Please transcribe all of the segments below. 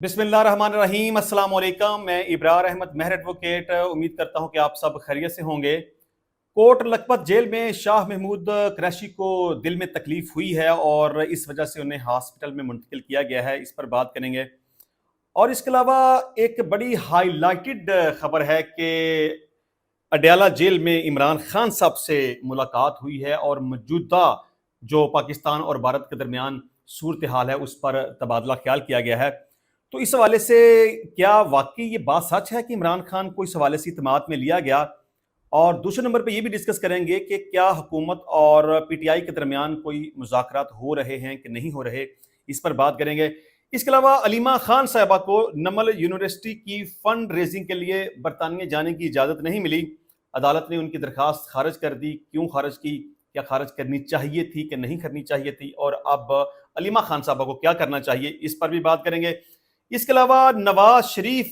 बिस्मिल्लाहिर्रहमानिर्रहीम अस्सलाम वालेकुम। मैं इब्रार अहमद मेहर एडवोकेट उम्मीद करता हूं कि आप सब खैरियत से होंगे। कोट लखपत जेल में शाह महमूद कुरैशी को दिल में तकलीफ हुई है और इस वजह से उन्हें हॉस्पिटल में मुंतकिल किया गया है, इस पर बात करेंगे। और इसके अलावा एक बड़ी हाईलाइटेड खबर है कि अडयाला जेल में इमरान खान साहब से मुलाकात हुई है और मौजूदा जो पाकिस्तान और भारत के दरमियान सूरत हाल है उस पर तबादला ख्याल किया गया है। तो इस हवाले से क्या वाकई ये बात सच है कि इमरान खान को इस हवाले से इत्मीनान में लिया गया? और दूसरे नंबर पे ये भी डिस्कस करेंगे कि क्या हुकूमत और पीटीआई के दरमियान कोई मुज़ाकरात हो रहे हैं कि नहीं हो रहे, इस पर बात करेंगे। इसके अलावा अलीमा खान साहिबा को नमल यूनिवर्सिटी की फंड रेजिंग के लिए बरतानिया जाने की इजाज़त नहीं मिली। अदालत ने उनकी दरखास्त खारिज कर दी। क्यों खारिज की, क्या खारिज करनी चाहिए थी कि नहीं करनी चाहिए थी, और अब अलीमा खान साहबा को क्या करना चाहिए, इस पर भी बात करेंगे। इसके अलावा नवाज शरीफ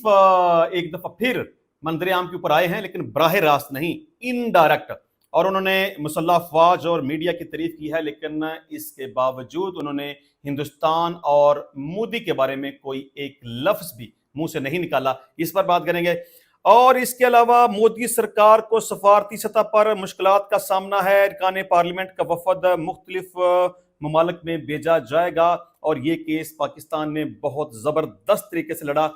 एक दफा फिर मंजर आम के ऊपर आए हैं, लेकिन बराह रास्त नहीं, इनडायरेक्ट। और उन्होंने मुसल्लह अफवाज और मीडिया की तारीफ की है, लेकिन इसके बावजूद उन्होंने हिंदुस्तान और मोदी के बारे में कोई एक लफ्ज भी मुंह से नहीं निकाला। इस पर बात करेंगे। और इसके अलावा मोदी सरकार को सफारती सतह पर मुश्किलात का सामना है। अरकान पार्लियामेंट का वफद मुख्तलिफ ममालिक में भेजा जाएगा और ये केस पाकिस्तान ने बहुत ज़बरदस्त तरीके से लड़ा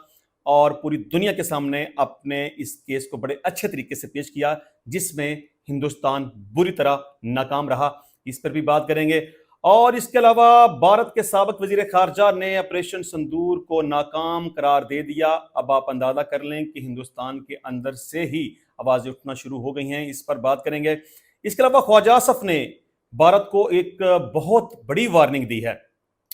और पूरी दुनिया के सामने अपने इस केस को बड़े अच्छे तरीके से पेश किया, जिसमें हिंदुस्तान बुरी तरह नाकाम रहा। इस पर भी बात करेंगे। और इसके अलावा भारत के साबिक वजीर खारजा ने ऑपरेशन सिंदूर को नाकाम करार दे दिया। अब आप अंदाजा कर लें कि हिंदुस्तान के अंदर से ही आवाज़ें उठना शुरू हो गई हैं, इस पर बात करेंगे। इसके अलावा ख्वाजा आसफ ने भारत को एक बहुत बड़ी वार्निंग दी है।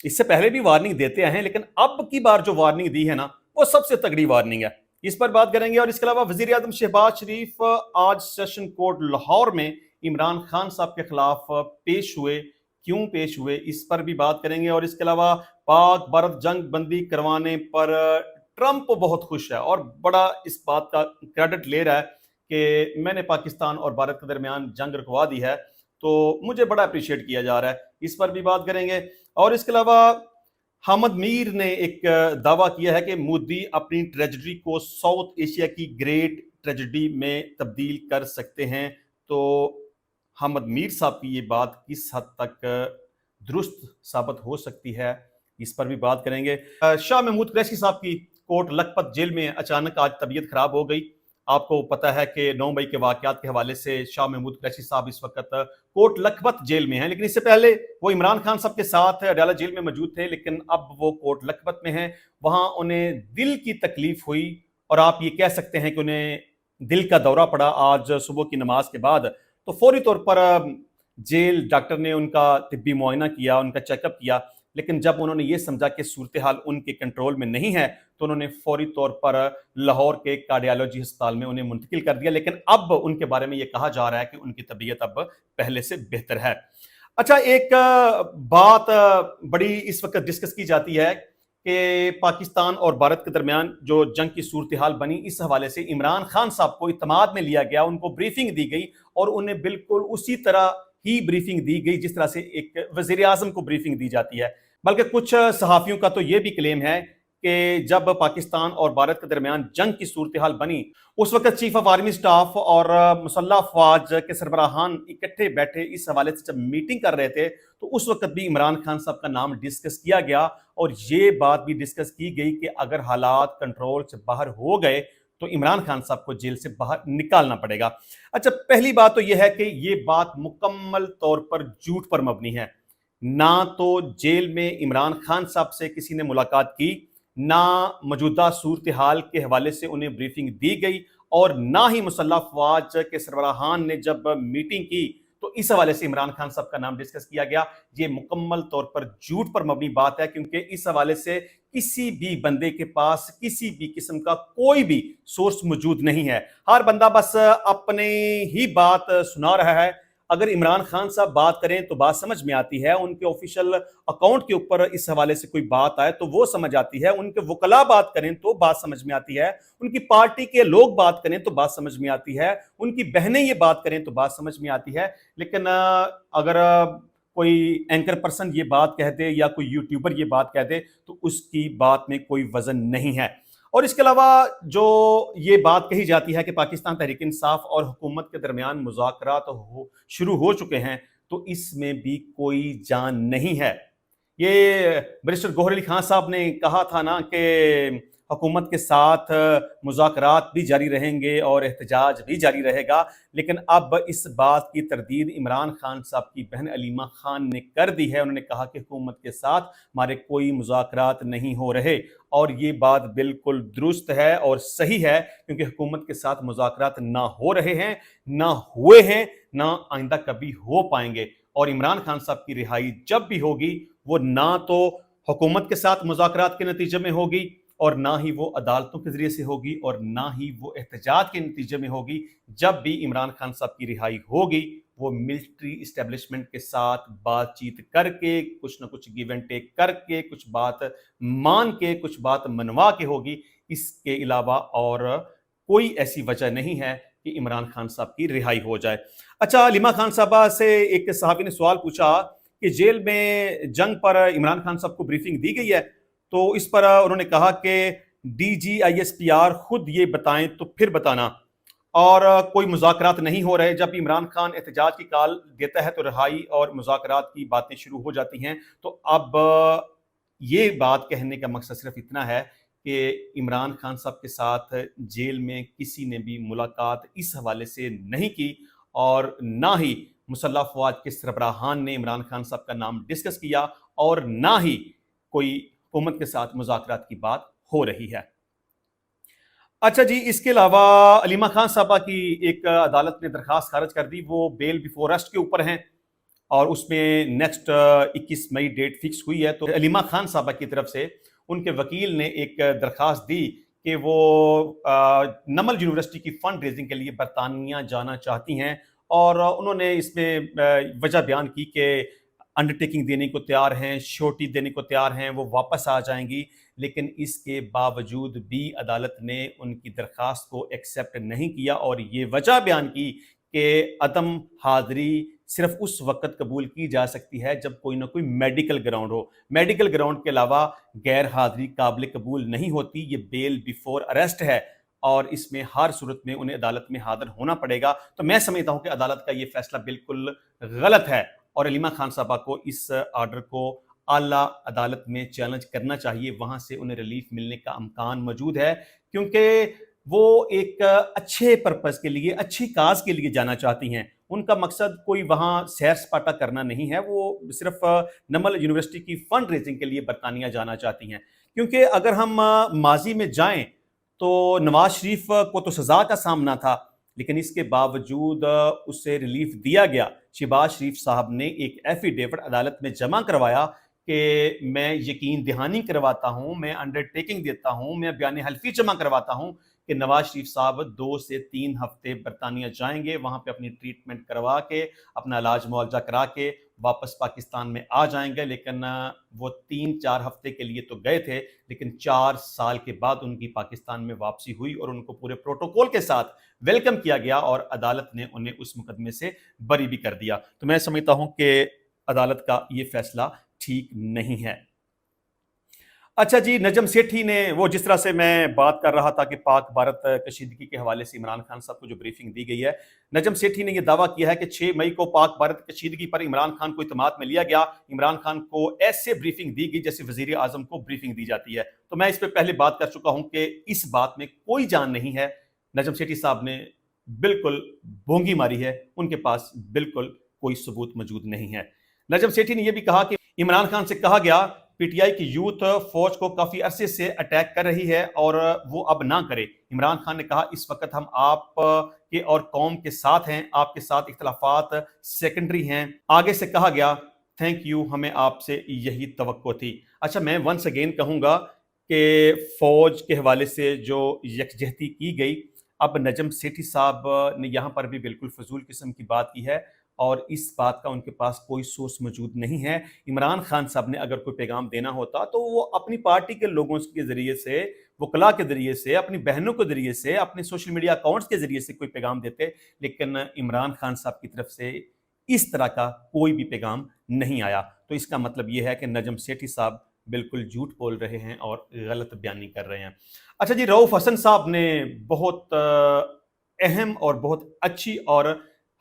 इससे पहले भी वार्निंग देते हैं, लेकिन अब की बार जो वार्निंग दी है ना, वो सबसे तगड़ी वार्निंग है। इस पर बात करेंगे। और इसके अलावा वजीर आजम शहबाज शरीफ आज सेशन कोर्ट लाहौर में इमरान खान साहब के खिलाफ पेश हुए। क्यों पेश हुए, इस पर भी बात करेंगे। और इसके अलावा पाक भारत जंग बंदी करवाने पर ट्रंप बहुत खुश है और बड़ा इस बात का क्रेडिट ले रहा है कि मैंने पाकिस्तान और भारत के दरमियान जंग रुकवा दी है, तो मुझे बड़ा अप्रिशिएट किया जा रहा है। इस पर भी बात करेंगे। और इसके अलावा हामिद मीर ने एक दावा किया है कि मोदी अपनी ट्रेजेडी को साउथ एशिया की ग्रेट ट्रेजेडी में तब्दील कर सकते हैं। तो हामिद मीर साहब की ये बात किस हद तक दुरुस्त साबित हो सकती है, इस पर भी बात करेंगे। शाह महमूद कुरैशी साहब की कोट लखपत जेल में अचानक आज तबीयत खराब हो गई। आपको पता है कि 9 मई के वाकयात के हवाले से शाह महमूद कुरैशी साहब इस वक्त कोट लखपत जेल में हैं, लेकिन इससे पहले वो इमरान खान साहब के साथ अडयाला जेल में मौजूद थे, लेकिन अब वो कोट लखपत में हैं। वहां उन्हें दिल की तकलीफ हुई और आप ये कह सकते हैं कि उन्हें दिल का दौरा पड़ा आज सुबह की नमाज के बाद। तो फौरी तौर पर जेल डॉक्टर ने उनका तिब्बी मुआयना किया, उनका चेकअप किया, लेकिन जब उन्होंने ये समझा कि सूरत हाल उनके कंट्रोल में नहीं है, तो उन्होंने फौरी तौर पर लाहौर के कार्डियोलॉजी अस्पताल में उन्हें मुंतकिल कर दिया। लेकिन अब उनके बारे में ये कहा जा रहा है कि उनकी तबीयत अब पहले से बेहतर है। अच्छा, एक बात बड़ी इस वक्त डिस्कस की जाती है कि पाकिस्तान और भारत के दरमियान जो जंग की सूरत हाल बनी, इस हवाले से इमरान खान साहब को इत्मीनान में लिया गया, उनको ब्रीफिंग दी गई और उन्हें बिल्कुल उसी तरह ही ब्रीफिंग दी गई जिस तरह से एक वजीर आजम को ब्रीफिंग दी जाती है। बल्कि कुछ सहाफ़ियों का तो ये भी क्लेम है कि जब पाकिस्तान और भारत के दरमियान जंग की सूरत हाल बनी, उस वक्त चीफ ऑफ आर्मी स्टाफ और मुसल्लह अफवाज के सरबराहान इकट्ठे बैठे इस हवाले से जब मीटिंग कर रहे थे, तो उस वक्त भी इमरान खान साहब का नाम डिस्कस किया गया और ये बात भी डिस्कस की गई कि अगर हालात कंट्रोल से बाहर हो गए तो इमरान खान साहब को जेल से बाहर निकालना पड़ेगा। अच्छा, पहली बात तो यह है कि ये बात मुकम्मल तौर पर झूठ पर मबनी है। ना तो जेल में इमरान खान साहब से किसी ने मुलाकात की, ना मौजूदा सूरत हाल के हवाले से उन्हें ब्रीफिंग दी गई, और ना ही मुसल्लह अफवाज के सरबराहान ने जब मीटिंग की तो इस हवाले से इमरान खान साहब का नाम डिस्कस किया गया। ये मुकम्मल तौर पर झूठ पर मबनी बात है, क्योंकि इस हवाले से किसी भी बंदे के पास किसी भी किस्म का कोई भी सोर्स मौजूद नहीं है। हर बंदा बस अपने ही बात सुना रहा है। अगर इमरान खान साहब बात करें तो बात समझ में आती है, उनके ऑफिशियल अकाउंट के ऊपर इस हवाले से कोई बात आए तो वो समझ आती है, उनके वकला बात करें तो बात समझ में आती है, उनकी पार्टी के लोग बात करें तो बात समझ में आती है, उनकी बहनें ये बात करें तो बात समझ में आती है। लेकिन अगर کوئی اینکر پرسن یہ بات کہہ دے یا کوئی یوٹیوبر یہ بات کہہ دے تو اس کی بات میں کوئی وزن نہیں ہے۔ اور اس کے علاوہ جو یہ بات کہی جاتی ہے کہ پاکستان تحریک انصاف اور حکومت کے درمیان مذاکرات شروع ہو چکے ہیں، تو اس میں بھی کوئی جان نہیں ہے۔ یہ بیرسٹر گوہر علی خان صاحب نے کہا تھا نا کہ حکومت کے ساتھ مذاکرات بھی جاری رہیں گے اور احتجاج بھی جاری رہے گا، لیکن اب اس بات کی تردید عمران خان صاحب کی بہن علیمہ خان نے کر دی ہے۔ انہوں نے کہا کہ حکومت کے ساتھ ہمارے کوئی مذاکرات نہیں ہو رہے، اور یہ بات بالکل درست ہے اور صحیح ہے، کیونکہ حکومت کے ساتھ مذاکرات نہ ہو رہے ہیں، نہ ہوئے ہیں، نہ آئندہ کبھی ہو پائیں گے۔ اور عمران خان صاحب کی رہائی جب بھی ہوگی وہ نہ تو حکومت کے ساتھ مذاکرات کے نتیجے میں ہوگی، اور نہ ہی وہ عدالتوں کے ذریعے سے ہوگی، اور نہ ہی وہ احتجاج کے نتیجے میں ہوگی۔ جب بھی عمران خان صاحب کی رہائی ہوگی وہ ملٹری اسٹیبلشمنٹ کے ساتھ بات چیت کر کے، کچھ نہ کچھ گیو اینڈ ٹیک کر کے، کچھ بات مان کے، کچھ بات منوا کے ہوگی۔ اس کے علاوہ اور کوئی ایسی وجہ نہیں ہے کہ عمران خان صاحب کی رہائی ہو جائے۔ اچھا، علیمہ خان صاحبہ سے ایک صحافی نے سوال پوچھا کہ جیل میں جنگ پر عمران خان صاحب کو بریفنگ دی گئی ہے، تو اس پر انہوں نے کہا کہ DGISPR خود یہ بتائیں تو پھر بتانا، اور کوئی مذاکرات نہیں ہو رہے۔ جب عمران خان احتجاج کی کال دیتا ہے تو رہائی اور مذاکرات کی باتیں شروع ہو جاتی ہیں۔ تو اب یہ بات کہنے کا مقصد صرف اتنا ہے کہ عمران خان صاحب کے ساتھ جیل میں کسی نے بھی ملاقات اس حوالے سے نہیں کی، اور نہ ہی مسلح افواج کے سربراہان نے عمران خان صاحب کا نام ڈسکس کیا، اور نہ ہی کوئی حکومت کے ساتھ مذاکرات کی بات ہو رہی ہے۔ اچھا جی، اس کے علاوہ علیمہ خان صاحبہ کی ایک عدالت نے درخواست خارج کر دی، وہ بیل بیفور ارسٹ کے اوپر ہیں، اور اس میں نیکسٹ 21 مئی ڈیٹ فکس ہوئی ہے۔ تو علیمہ خان صاحبہ کی طرف سے ان کے وکیل نے ایک درخواست دی کہ وہ نمل یونیورسٹی کی فنڈ ریزنگ کے لیے برطانیہ جانا چاہتی ہیں، اور انہوں نے اس میں وجہ بیان کی کہ انڈرٹیکنگ دینے کو تیار ہیں، شورٹی دینے کو تیار ہیں، وہ واپس آ جائیں گی، لیکن اس کے باوجود بھی عدالت نے ان کی درخواست کو ایکسیپٹ نہیں کیا، اور یہ وجہ بیان کی کہ عدم حاضری صرف اس وقت قبول کی جا سکتی ہے جب کوئی نہ کوئی میڈیکل گراؤنڈ ہو۔ میڈیکل گراؤنڈ کے علاوہ غیر حاضری قابل قبول نہیں ہوتی۔ یہ بیل بیفور ارسٹ ہے، اور اس میں ہر صورت میں انہیں عدالت میں حاضر ہونا پڑے گا۔ تو میں سمجھتا ہوں کہ عدالت کا یہ فیصلہ بالکل غلط ہے، اور علیمہ خان صاحبہ کو اس آرڈر کو اعلیٰ عدالت میں چیلنج کرنا چاہیے۔ وہاں سے انہیں ریلیف ملنے کا امکان موجود ہے، کیونکہ وہ ایک اچھے پرپز کے لیے، اچھی کاز کے لیے جانا چاہتی ہیں۔ ان کا مقصد کوئی وہاں سیر سپاٹا کرنا نہیں ہے، وہ صرف نمل یونیورسٹی کی فنڈ ریزنگ کے لیے برطانیہ جانا چاہتی ہیں۔ کیونکہ اگر ہم ماضی میں جائیں تو نواز شریف کو تو سزا کا سامنا تھا، لیکن اس کے باوجود اسے ریلیف دیا گیا۔ شہباز شریف صاحب نے ایک ایفیڈیوٹ عدالت میں جمع کروایا کہ میں یقین دہانی کرواتا ہوں، میں انڈرٹیکنگ دیتا ہوں، میں بیان حلفی جمع کرواتا ہوں کہ نواز شریف صاحب 2 سے 3 ہفتے برطانیہ جائیں گے، وہاں پہ اپنی ٹریٹمنٹ کروا کے، اپنا علاج معالجہ کرا کے واپس پاکستان میں آ جائیں گے۔ لیکن وہ 3-4 ہفتے کے لیے تو گئے تھے، لیکن 4 سال کے بعد ان کی پاکستان میں واپسی ہوئی، اور ان کو پورے پروٹوکول کے ساتھ ویلکم کیا گیا، اور عدالت نے انہیں اس مقدمے سے بری بھی کر دیا۔ تو میں سمجھتا ہوں کہ عدالت کا یہ فیصلہ ٹھیک نہیں ہے۔ اچھا جی، نجم سیٹھی نے، وہ جس طرح سے میں بات کر رہا تھا کہ پاک بھارت کشیدگی کے حوالے سے عمران خان صاحب کو جو بریفنگ دی گئی ہے، نجم سیٹھی نے یہ دعویٰ کیا ہے کہ 6 مئی کو پاک بھارت کشیدگی پر عمران خان کو اعتماد میں لیا گیا۔ عمران خان کو ایسے بریفنگ دی گئی جیسے وزیر اعظم کو بریفنگ دی جاتی ہے۔ تو میں اس پہ پہلے بات کر چکا ہوں کہ اس بات میں کوئی جان نہیں ہے۔ نجم سیٹھی صاحب نے بالکل بونگی ماری ہے، ان کے پاس بالکل کوئی ثبوت موجود نہیں ہے۔ نجم سیٹھی نے یہ بھی کہا کہ عمران خان سے کہا گیا پی ٹی آئی کی یوتھ فوج کو کافی عرصے سے اٹیک کر رہی ہے اور وہ اب نہ کرے۔ عمران خان نے کہا اس وقت ہم آپ کے اور قوم کے ساتھ ہیں، آپ کے ساتھ اختلافات سیکنڈری ہیں۔ آگے سے کہا گیا تھینک یو، ہمیں آپ سے یہی توقع تھی۔ اچھا، میں ونس اگین کہوں گا کہ فوج کے حوالے سے جو یکجہتی کی گئی، اب نجم سیٹھی صاحب نے یہاں پر بھی بالکل فضول قسم کی بات کی ہے، اور اس بات کا ان کے پاس کوئی سورس موجود نہیں ہے۔ عمران خان صاحب نے اگر کوئی پیغام دینا ہوتا تو وہ اپنی پارٹی کے لوگوں کے ذریعے سے، وکلاء کے ذریعے سے، اپنی بہنوں کے ذریعے سے، اپنے سوشل میڈیا اکاؤنٹس کے ذریعے سے کوئی پیغام دیتے، لیکن عمران خان صاحب کی طرف سے اس طرح کا کوئی بھی پیغام نہیں آیا. تو اس کا مطلب یہ ہے کہ نجم سیٹھی صاحب بالکل جھوٹ بول رہے ہیں اور غلط بیانی کر رہے ہیں. اچھا جی، رؤف حسن صاحب نے بہت اہم اور بہت اچھی اور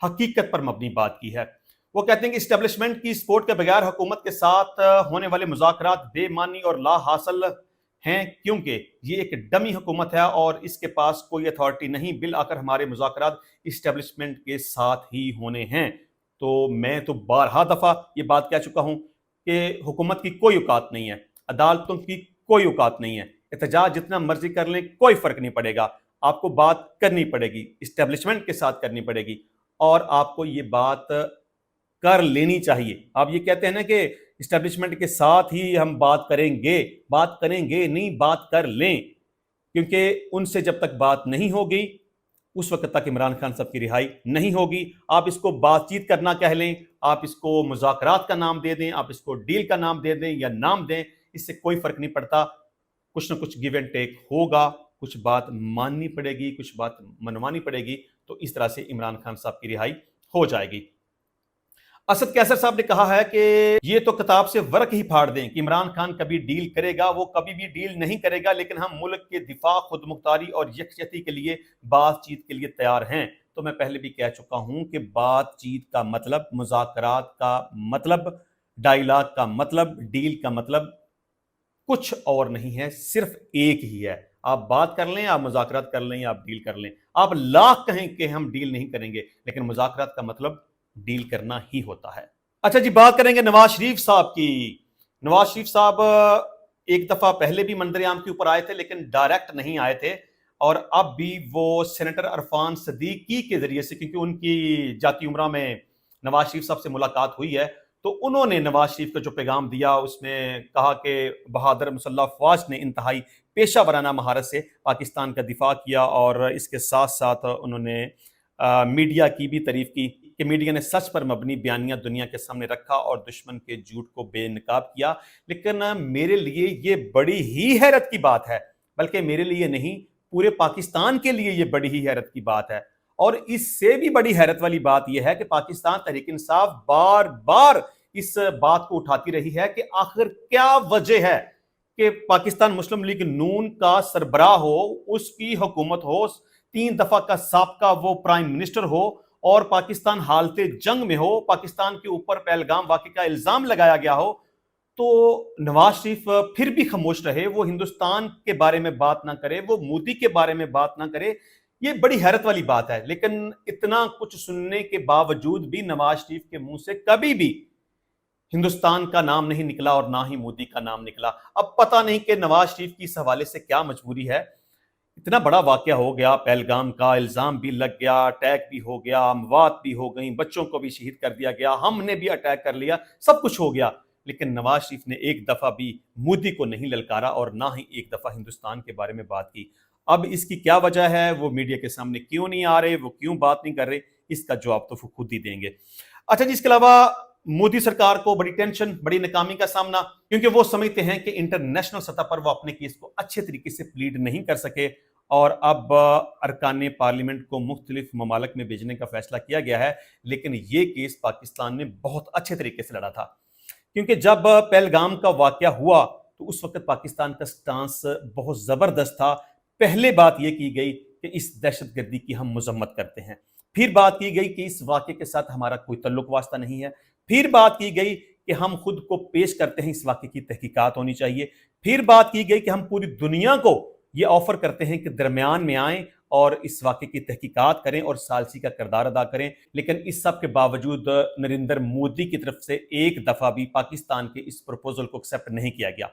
حقیقت پر مبنی بات کی ہے. وہ کہتے ہیں کہ اسٹیبلشمنٹ کی سپورٹ کے بغیر حکومت کے ساتھ ہونے والے مذاکرات بے معنی اور لا حاصل ہیں، کیونکہ یہ ایک ڈمی حکومت ہے اور اس کے پاس کوئی اتھارٹی نہیں. بالآخر ہمارے مذاکرات اسٹیبلشمنٹ کے ساتھ ہی ہونے ہیں. تو میں تو بارہا دفعہ یہ بات کہہ چکا ہوں کہ حکومت کی کوئی اوقات نہیں ہے، عدالتوں کی کوئی اوقات نہیں ہے. احتجاج جتنا مرضی کر لیں کوئی فرق نہیں پڑے گا. آپ کو بات کرنی پڑے گی، اسٹیبلشمنٹ کے ساتھ کرنی پڑے گی، اور آپ کو یہ بات کر لینی چاہیے. آپ یہ کہتے ہیں نا کہ اسٹیبلشمنٹ کے ساتھ ہی ہم بات کریں گے نہیں، بات کر لیں، کیونکہ ان سے جب تک بات نہیں ہوگی اس وقت تک عمران خان صاحب کی رہائی نہیں ہوگی. آپ اس کو بات چیت کرنا کہہ لیں، آپ اس کو مذاکرات کا نام دے دیں، آپ اس کو ڈیل کا نام دے دیں یا نام دیں، اس سے کوئی فرق نہیں پڑتا. کچھ نہ کچھ گیو اینڈ ٹیک ہوگا، کچھ بات ماننی پڑے گی، کچھ بات منوانی پڑے گی. تو اس طرح سے عمران خان صاحب کی رہائی ہو جائے گی. اسد کیسر صاحب نے کہا ہے کہ یہ تو کتاب سے ورق ہی پھاڑ دیں کہ عمران خان کبھی ڈیل کرے گا. وہ کبھی بھی ڈیل نہیں کرے گا، لیکن ہم ملک کے دفاع، خود مختاری اور یکجہتی کے لیے بات چیت کے لیے تیار ہیں. تو میں پہلے بھی کہہ چکا ہوں کہ بات چیت کا مطلب، مذاکرات کا مطلب، ڈائیلاگ کا مطلب، ڈیل کا مطلب کچھ اور نہیں ہے، صرف ایک ہی ہے. آپ بات کر لیں، آپ مذاکرات کر لیں، آپ ڈیل کر لیں. آپ لاکھ کہیں کہ ہم ڈیل نہیں کریں گے، لیکن مذاکرات کا مطلب ڈیل کرنا ہی ہوتا ہے. اچھا جی، بات کریں گے نواز شریف صاحب کی. نواز شریف صاحب ایک دفعہ پہلے بھی منظر عام کے اوپر آئے تھے، لیکن ڈائریکٹ نہیں آئے تھے. اور اب بھی وہ سینیٹر عرفان صدیقی کے ذریعے سے، کیونکہ ان کی جاتی عمرہ میں نواز شریف صاحب سے ملاقات ہوئی ہے، تو انہوں نے نواز شریف کا جو پیغام دیا اس میں کہا کہ بہادر مسلح افواج نے انتہائی پیشہ ورانہ مہارت سے پاکستان کا دفاع کیا، اور اس کے ساتھ ساتھ انہوں نے میڈیا کی بھی تعریف کی کہ میڈیا نے سچ پر مبنی بیانیہ دنیا کے سامنے رکھا اور دشمن کے جھوٹ کو بے نقاب کیا. لیکن میرے لیے یہ بڑی ہی حیرت کی بات ہے، بلکہ میرے لیے نہیں، پورے پاکستان کے لیے یہ بڑی ہی حیرت کی بات ہے. اور اس سے بھی بڑی حیرت والی بات یہ ہے کہ پاکستان تحریک انصاف بار بار اس بات کو اٹھاتی رہی ہے کہ آخر کیا وجہ ہے کہ پاکستان مسلم لیگ نون کا سربراہ ہو، اس کی حکومت ہو، 3 دفعہ کا سابقہ وہ پرائم منسٹر ہو، اور پاکستان حالت جنگ میں ہو، پاکستان کے اوپر پہلگام واقعے کا الزام لگایا گیا ہو، تو نواز شریف پھر بھی خاموش رہے. وہ ہندوستان کے بارے میں بات نہ کرے، وہ مودی کے بارے میں بات نہ کرے. یہ بڑی حیرت والی بات ہے. لیکن اتنا کچھ سننے کے باوجود بھی نواز شریف کے منہ سے کبھی بھی ہندوستان کا نام نہیں نکلا اور نہ ہی مودی کا نام نکلا. اب پتہ نہیں کہ نواز شریف کی اس حوالے سے کیا مجبوری ہے. اتنا بڑا واقعہ ہو گیا، پہلگام کا الزام بھی لگ گیا، اٹیک بھی ہو گیا، اموات بھی ہو گئیں، بچوں کو بھی شہید کر دیا گیا، ہم نے بھی اٹیک کر لیا، سب کچھ ہو گیا، لیکن نواز شریف نے ایک دفعہ بھی مودی کو نہیں للکارا اور نہ ہی ایک دفعہ ہندوستان کے بارے میں بات کی. اب اس کی کیا وجہ ہے؟ وہ میڈیا کے سامنے کیوں نہیں آ رہے، وہ کیوں بات نہیں کر رہے؟ اس کا جواب تو خود ہی دیں گے. اچھا جی، اس کے علاوہ مودی سرکار کو بڑی ٹینشن، بڑی ناکامی کا سامنا، کیونکہ وہ سمجھتے ہیں کہ انٹرنیشنل سطح پر وہ اپنے کیس کو اچھے طریقے سے پلیڈ نہیں کر سکے، اور اب ارکان پارلیمنٹ کو مختلف ممالک میں بھیجنے کا فیصلہ کیا گیا ہے. لیکن یہ کیس پاکستان نے بہت اچھے طریقے سے لڑا تھا، کیونکہ جب پہلگام کا واقعہ ہوا تو اس وقت پاکستان کا سٹانس بہت زبردست تھا. پہلے بات یہ کی گئی کہ اس دہشت گردی کی ہم مذمت کرتے ہیں، پھر بات کی گئی کہ اس واقعے کے ساتھ ہمارا کوئی تعلق واسطہ نہیں ہے، پھر بات کی گئی کہ ہم خود کو پیش کرتے ہیں، اس واقعے کی تحقیقات ہونی چاہیے، پھر بات کی گئی کہ ہم پوری دنیا کو یہ آفر کرتے ہیں کہ درمیان میں آئیں اور اس واقعے کی تحقیقات کریں اور ثالثی کا کردار ادا کریں. لیکن اس سب کے باوجود نریندر مودی کی طرف سے ایک دفعہ بھی پاکستان کے اس پروپوزل کو ایکسیپٹ نہیں کیا گیا.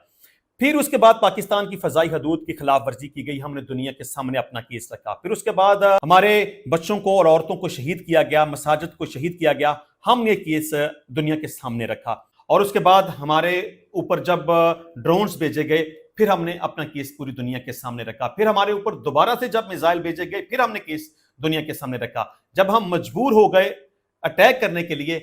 پھر اس کے بعد پاکستان کی فضائی حدود کی خلاف ورزی کی گئی، ہم نے دنیا کے سامنے اپنا کیس رکھا. پھر اس کے بعد ہمارے بچوں کو اور عورتوں کو شہید کیا گیا، مساجد کو شہید کیا گیا، ہم نے کیس دنیا کے سامنے رکھا. اور اس کے بعد ہمارے اوپر جب ڈرونز بھیجے گئے، پھر ہم نے اپنا کیس پوری دنیا کے سامنے رکھا. پھر ہمارے اوپر دوبارہ سے جب میزائل بھیجے گئے، پھر ہم نے کیس دنیا کے سامنے رکھا. جب ہم مجبور ہو گئے اٹیک کرنے کے لیے،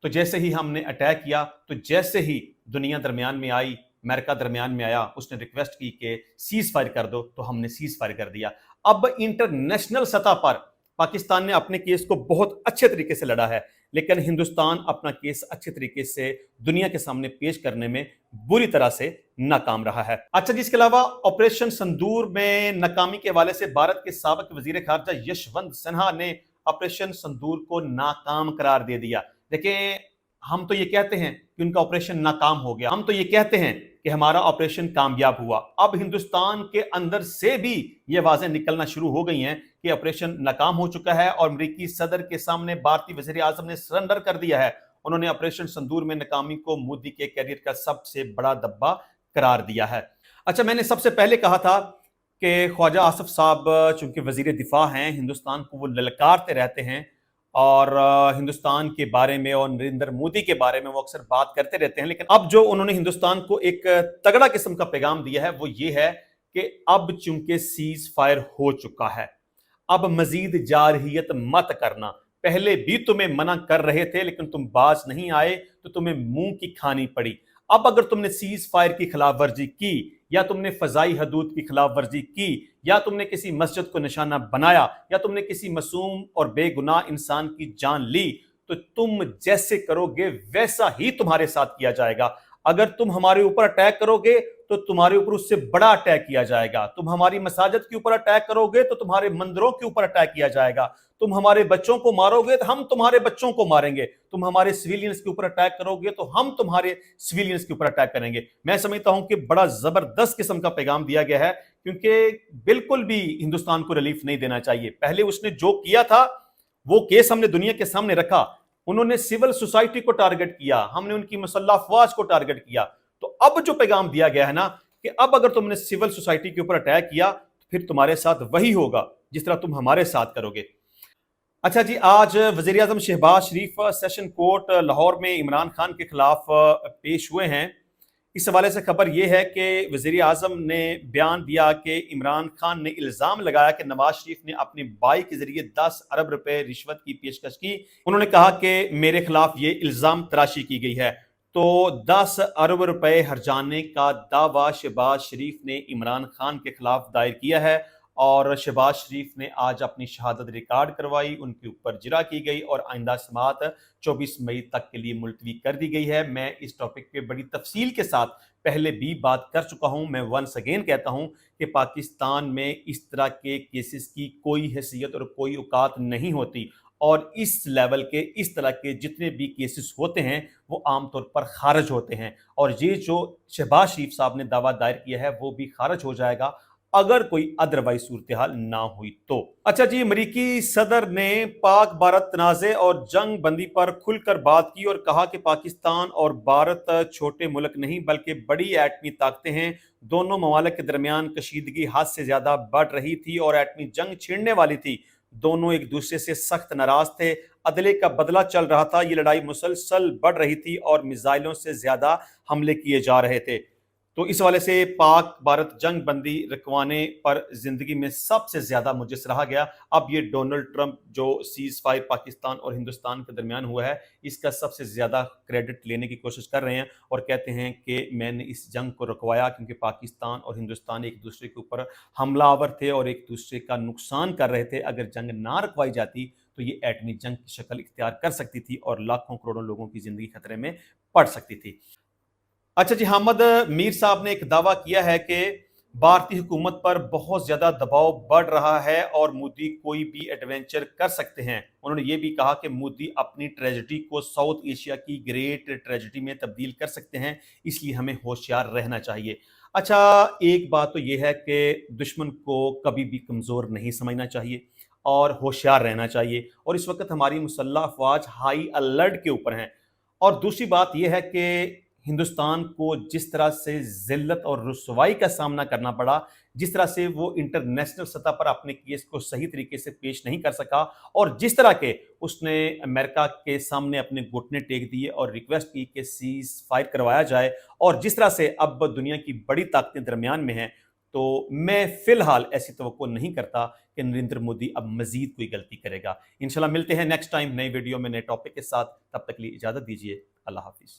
تو جیسے ہی ہم نے اٹیک کیا، تو جیسے ہی دنیا درمیان میں آئی، امریکہ درمیان میں آیا، اس نے ریکویسٹ کی کہ سیز فائر کر دو، تو ہم نے سیز فائر کر دیا. اب انٹرنیشنل سطح پر पाकिस्तान ने अपने केस को बहुत अच्छे तरीके से लड़ा है, लेकिन हिंदुस्तान अपना केस अच्छे तरीके से दुनिया के सामने पेश करने में बुरी तरह से नाकाम रहा है। अच्छा जी, इसके अलावा ऑपरेशन संदूर में नाकामी के हवाले से भारत के साबिक वजीर खारजा यशवंत सिन्हा ने ऑपरेशन संदूर को नाकाम करार दे दिया। देखें, हम तो ये कहते हैं कि उनका ऑपरेशन नाकाम हो गया, हम तो ये कहते हैं कि हमारा ऑपरेशन कामयाब हुआ। अब हिंदुस्तान के अंदर से भी ये आवाजें निकलना शुरू हो गई हैं कि ऑपरेशन नाकाम हो चुका है और अमेरिकी सदर के सामने भारतीय वजीर आजम ने सरेंडर कर दिया है। उन्होंने ऑपरेशन संदूर में नाकामी को मोदी के कैरियर का सबसे बड़ा धब्बा करार दिया है। अच्छा, मैंने सबसे पहले कहा था कि ख्वाजा आसिफ साहब चूंकि वजीर दिफा हैं, हिंदुस्तान को वो ललकारते रहते हैं और हिंदुस्तान के बारे में और नरेंद्र मोदी के बारे में वो अक्सर बात करते रहते हैं, लेकिन अब जो उन्होंने हिंदुस्तान को एक तगड़ा किस्म का पैगाम दिया है वो ये है कि अब चूंकि सीज फायर हो चुका है, अब मजीद जारहियत मत करना। पहले भी तुम्हें मना कर रहे थे लेकिन तुम बाज नहीं आए तो तुम्हें मुंह की खानी पड़ी। अब अगर तुमने सीज फायर की खिलाफ वर्जी की या तुमने फजाई हदूद की खिलाफ वर्जी की या तुमने किसी मस्जिद को निशाना बनाया या तुमने किसी मासूम और बेगुनाह इंसान की जान ली, तो तुम जैसे करोगे वैसा ही तुम्हारे साथ किया जाएगा। अगर तुम हमारे ऊपर अटैक करोगे तो तुम्हारे ऊपर उससे बड़ा अटैक किया जाएगा। तुम हमारी मसाजिद के ऊपर अटैक करोगे तो तुम्हारे मंदिरों के ऊपर अटैक किया जाएगा। तुम हमारे बच्चों को मारोगे तो हम तुम्हारे बच्चों को मारेंगे। तुम हमारे सिविलियंस के ऊपर अटैक करोगे तो हम तुम्हारे सिविलियंस के ऊपर अटैक करेंगे। मैं समझता हूं कि बड़ा जबरदस्त किस्म का पैगाम दिया गया है, क्योंकि बिल्कुल भी हिंदुस्तान को रिलीफ नहीं देना चाहिए। पहले उसने जो किया था वो केस हमने दुनिया के सामने रखा। उन्होंने सिविल सोसाइटी को टारगेट किया, हमने उनकी मुसल्लह अफवाज को टारगेट किया। तो अब जो पैगाम दिया गया है ना कि अब अगर तुमने सिविल सोसाइटी के ऊपर अटैक किया तो फिर तुम्हारे साथ वही होगा जिस तरह तुम हमारे साथ करोगे। अच्छा जी, आज वजीर आजम शहबाज शरीफ सेशन कोर्ट लाहौर में इमरान खान के खिलाफ पेश हुए हैं। इस हवाले से खबर यह है कि वजीर आजम ने बयान दिया कि इमरान खान ने इल्ज़ाम लगाया कि नवाज शरीफ ने अपने भाई के जरिए 10 अरब रुपए रिश्वत की पेशकश की। उन्होंने कहा कि मेरे खिलाफ ये इल्ज़ाम तराशी की गई है। तो 10 अरब रुपए हर्जाने का दावा शहबाज शरीफ ने इमरान खान के खिलाफ दायर किया है और शहबाज शरीफ ने आज अपनी शहादत रिकॉर्ड करवाई, उनके ऊपर जिरा की गई और आइंदा समाअत 24 मई तक के लिए मुलतवी कर दी गई है। मैं इस टॉपिक पे बड़ी तफसील के साथ पहले भी बात कर चुका हूं। मैं वंस अगेन कहता हूं कि पाकिस्तान में इस तरह के केसेस की कोई हैसियत और कोई औकात नहीं होती और इस लेवल के इस तरह के जितने भी केसेस होते हैं वो आमतौर पर खारिज होते हैं और ये जो शहबाज शरीफ साहब ने दावा दायर किया है वो भी खारिज हो जाएगा अगर कोई अदरवाइज सूरत हाल ना हुई तो। अच्छा जी, अमेरिकी सदर ने पाक भारत तनाज़े और जंग बंदी पर खुलकर बात की और कहा कि पाकिस्तान और भारत छोटे मुल्क नहीं बल्कि बड़ी एटमी ताकतें हैं। दोनों ममालिक के दरमियान कशीदगी हद से ज्यादा बढ़ रही थी और एटमी जंग छिड़ने वाली थी। दोनों एक दूसरे से सख्त नाराज थे, अदले का बदला चल रहा था, ये लड़ाई मुसलसल बढ़ रही थी और मिसाइलों से ज्यादा हमले किए जा रहे थे। तो इस वाले से पाक भारत जंग बंदी रखवाने पर जिंदगी में सबसे ज्यादा मुझे सराहा गया। अब ये डोनाल्ड ट्रंप जो सीज फायर पाकिस्तान और हिंदुस्तान के दरमियान हुआ है इसका सबसे ज्यादा क्रेडिट लेने की कोशिश कर रहे हैं और कहते हैं कि मैंने इस जंग को रुकवाया क्योंकि पाकिस्तान और हिंदुस्तान एक दूसरे के ऊपर हमलावर थे और एक दूसरे का नुकसान कर रहे थे। अगर जंग ना रुकवाई जाती तो ये एटमी जंग की शक्ल इख्तियार कर सकती थी और लाखों करोड़ों लोगों की जिंदगी खतरे में पड़ सकती थी। अच्छा जी, हामिद मीर साहब ने एक दावा किया है कि भारतीय हुकूमत पर बहुत ज्यादा दबाव बढ़ रहा है और मोदी कोई भी एडवेंचर कर सकते हैं। उन्होंने ये भी कहा कि मोदी अपनी ट्रेजेडी को साउथ एशिया की ग्रेट ट्रेजेडी में तब्दील कर सकते हैं, इसलिए हमें होशियार रहना चाहिए। अच्छा, एक बात तो यह है कि दुश्मन को कभी भी कमजोर नहीं समझना चाहिए और होशियार रहना चाहिए और इस वक्त हमारी मुसल्लह अफवाज हाई अलर्ट के ऊपर हैं। और दूसरी बात यह है कि हिंदुस्तान को जिस तरह से जिल्लत और रुसवाई का सामना करना पड़ा, जिस तरह से वो इंटरनेशनल सतह पर अपने केस को सही तरीके से पेश नहीं कर सका और जिस तरह के उसने अमेरिका के सामने अपने घुटने टेक दिए और रिक्वेस्ट की कि सीज फायर करवाया जाए और जिस तरह से अब दुनिया की बड़ी ताकतें दरमियान में हैं, तो मैं फिलहाल ऐसी तवक्को नहीं करता कि नरेंद्र मोदी अब मजीद कोई गलती करेगा। इंशाल्लाह मिलते हैं नेक्स्ट टाइम नई वीडियो में नए टॉपिक के साथ। तब तक के लिए इजाजत दीजिए। अल्लाह हाफिज।